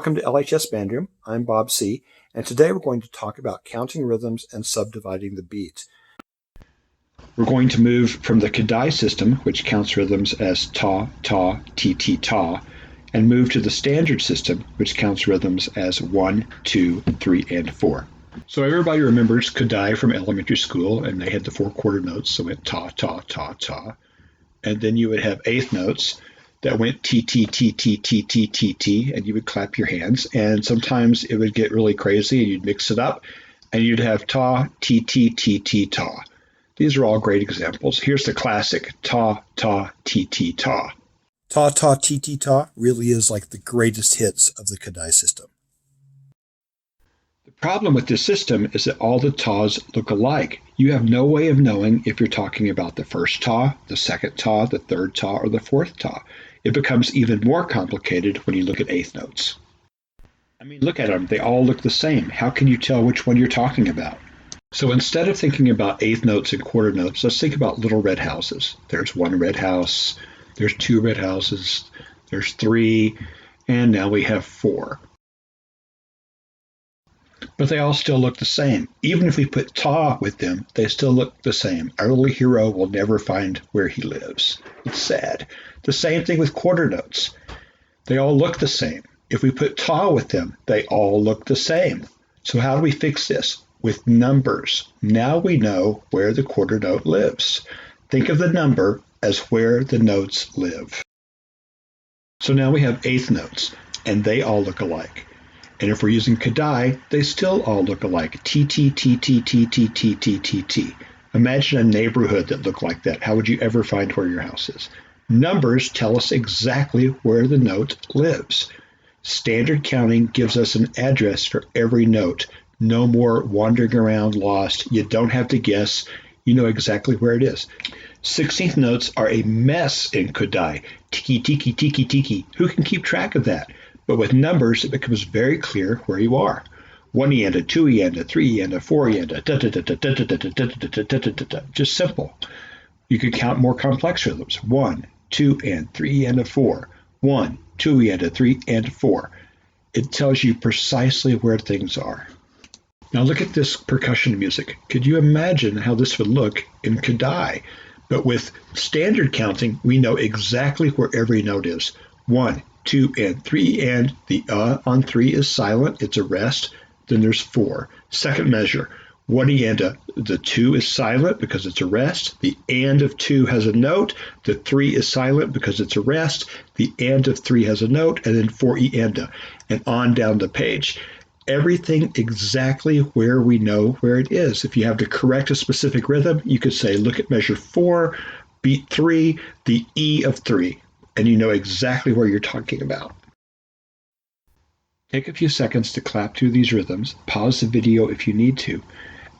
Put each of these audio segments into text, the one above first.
Welcome to LHS Bandroom. I'm Bob C., and today we're going to talk about counting rhythms and subdividing the beat. We're going to move from the Kodaly system, which counts rhythms as ta, ta, ti, ti, ta, and move to the standard system, which counts rhythms as 1, 2, 3, and 4. So everybody remembers Kodaly from elementary school, and they had the 4 quarter notes, so it went ta, ta, ta, ta. And then you would have eighth notes that went T, T, T, T, T, T, T, T, and you would clap your hands. And sometimes it would get really crazy, and you'd mix it up, and you'd have ta, T, T, T, T, ta. These are all great examples. Here's the classic ta, ta, T, T, ta. Ta, ta, T, T, ta really is like the greatest hits of the Kodaly system. The problem with this system is that all the tas look alike. You have no way of knowing if you're talking about the first ta, the second ta, the third ta, or the fourth ta. It becomes even more complicated when you look at eighth notes. I mean, look at them. They all look the same. How can you tell which one you're talking about? So instead of thinking about eighth notes and quarter notes, let's think about little red houses. There's one red house, there's 2 red houses, there's 3, and now we have 4. But they all still look the same. Even if we put ta with them, they still look the same. Our little hero will never find where he lives. It's sad. The same thing with quarter notes. They all look the same. If we put ta with them, they all look the same. So how do we fix this? With numbers. Now we know where the quarter note lives. Think of the number as where the notes live. So now we have eighth notes, and they all look alike. And if we're using Kodaly, they still all look alike. T, T, T, T, T, T, T, T, T, T. Imagine a neighborhood that looked like that. How would you ever find where your house is? Numbers tell us exactly where the note lives. Standard counting gives us an address for every note. No more wandering around lost. You don't have to guess. You know exactly where it is. 16th notes are a mess in Kodaly. Tiki, tiki, tiki, tiki. Who can keep track of that? But with numbers, it becomes very clear where you are. 1 and 2 and 3 and 4 and just simple. You could count more complex rhythms. 1, 2 and 3 and 4. 1, 2 and 3 and 4. It tells you precisely where things are. Now look at this percussion music. Could you imagine how this would look in Kodaly? But with standard counting, we know exactly where every note is. 1, 2 and 3 and the on 3 is silent. It's a rest. Then there's 4. Second measure. 1 and the 2 is silent because it's a rest. The and of 2 has a note. The 3 is silent because it's a rest. The and of 3 has a note, and then 4 and on down the page. Everything exactly where we know where it is. If you have to correct a specific rhythm, you could say, look at measure 4, beat 3, the E of 3, and you know exactly where you're talking about. Take a few seconds to clap through these rhythms, pause the video if you need to,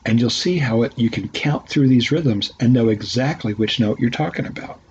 and you'll see how you can count through these rhythms and know exactly which note you're talking about.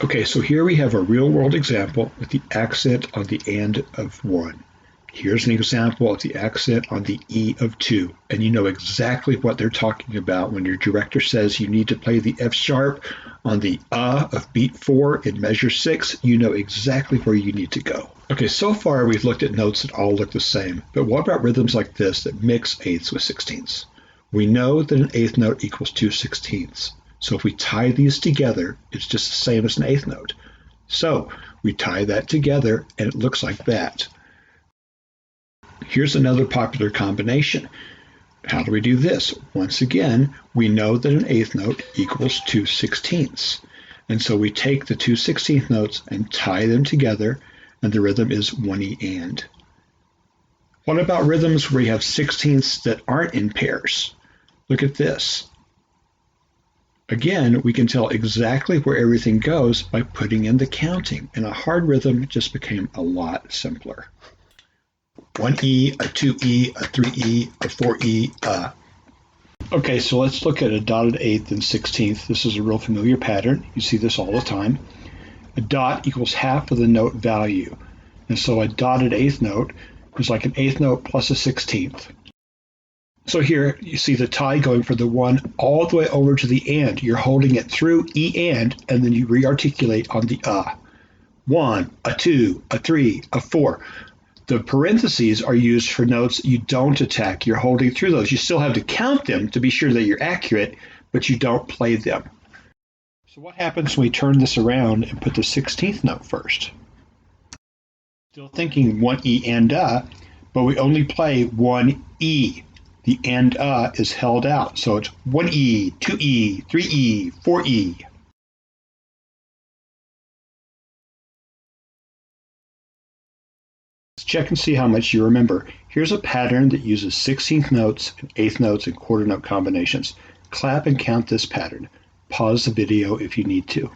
Okay, so here we have a real-world example with the accent on the and of 1. Here's an example of the accent on the E of 2, and you know exactly what they're talking about when your director says you need to play the F sharp on the of beat 4 in measure 6. You know exactly where you need to go. Okay, so far we've looked at notes that all look the same, but what about rhythms like this that mix eighths with sixteenths? We know that an eighth note equals 2 sixteenths. So if we tie these together, it's just the same as an eighth note. So we tie that together, and it looks like that. Here's another popular combination. How do we do this? Once again, we know that an eighth note equals 2 sixteenths. And so we take the 2 16th notes and tie them together, and the rhythm is 1 and. What about rhythms where you have sixteenths that aren't in pairs? Look at this. Again, we can tell exactly where everything goes by putting in the counting, and a hard rhythm just became a lot simpler. 1E, a 2E, a 3E, a 4E, Okay, so let's look at a dotted eighth and 16th. This is a real familiar pattern. You see this all the time. A dot equals half of the note value, and so a dotted eighth note is like an eighth note plus a 16th. So here you see the tie going from the 1 all the way over to the and. You're holding it through E and then you rearticulate on the 1, a 2, a 3, a 4. The parentheses are used for notes that you don't attack. You're holding through those. You still have to count them to be sure that you're accurate, but you don't play them. So what happens when we turn this around and put the 16th note first? Still thinking one E and but we only play one E. The and is held out, so it's 1E, 2E, 3E, 4E. Let's check and see how much you remember. Here's a pattern that uses 16th notes, and 8th notes, and quarter note combinations. Clap and count this pattern. Pause the video if you need to.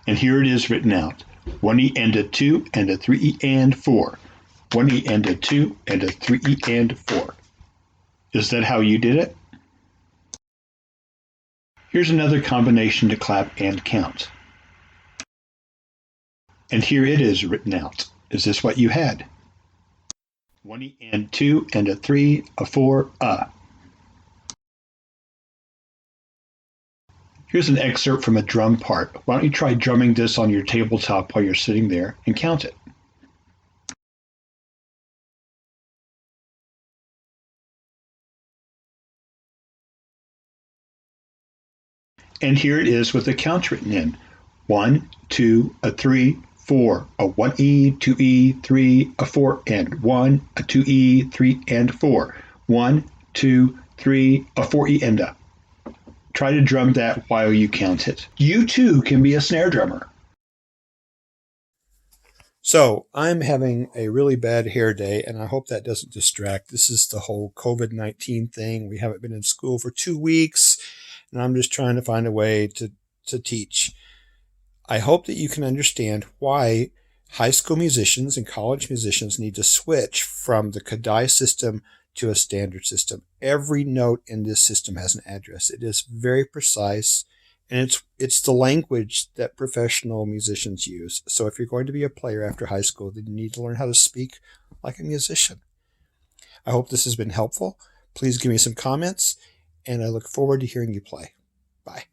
And here it is written out. 1E and a 2 and a 3E and 4. 1E and a 2 and a 3E and 4. Is that how you did it? Here's another combination to clap and count. And here it is written out. Is this what you had? 1E and 2 and a 3, a 4, a. Here's an excerpt from a drum part. Why don't you try drumming this on your tabletop while you're sitting there and count it? And here it is with the count written in. 1, 2, a 3, 4, a 1E, 2E, 3, a 4, and 1, a 2E, 3, and 4. 1, 2, 3, a 4E, and a. Try to drum that while you count it. You too can be a snare drummer. So I'm having a really bad hair day, and I hope that doesn't distract. This is the whole COVID-19 thing. We haven't been in school for 2 weeks, and I'm just trying to find a way to teach. I hope that you can understand why high school musicians and college musicians need to switch from the Kodaly system to a standard system. Every note in this system has an address. It is very precise, and it's the language that professional musicians use. So if you're going to be a player after high school, then you need to learn how to speak like a musician. I hope this has been helpful. Please give me some comments, and I look forward to hearing you play. Bye.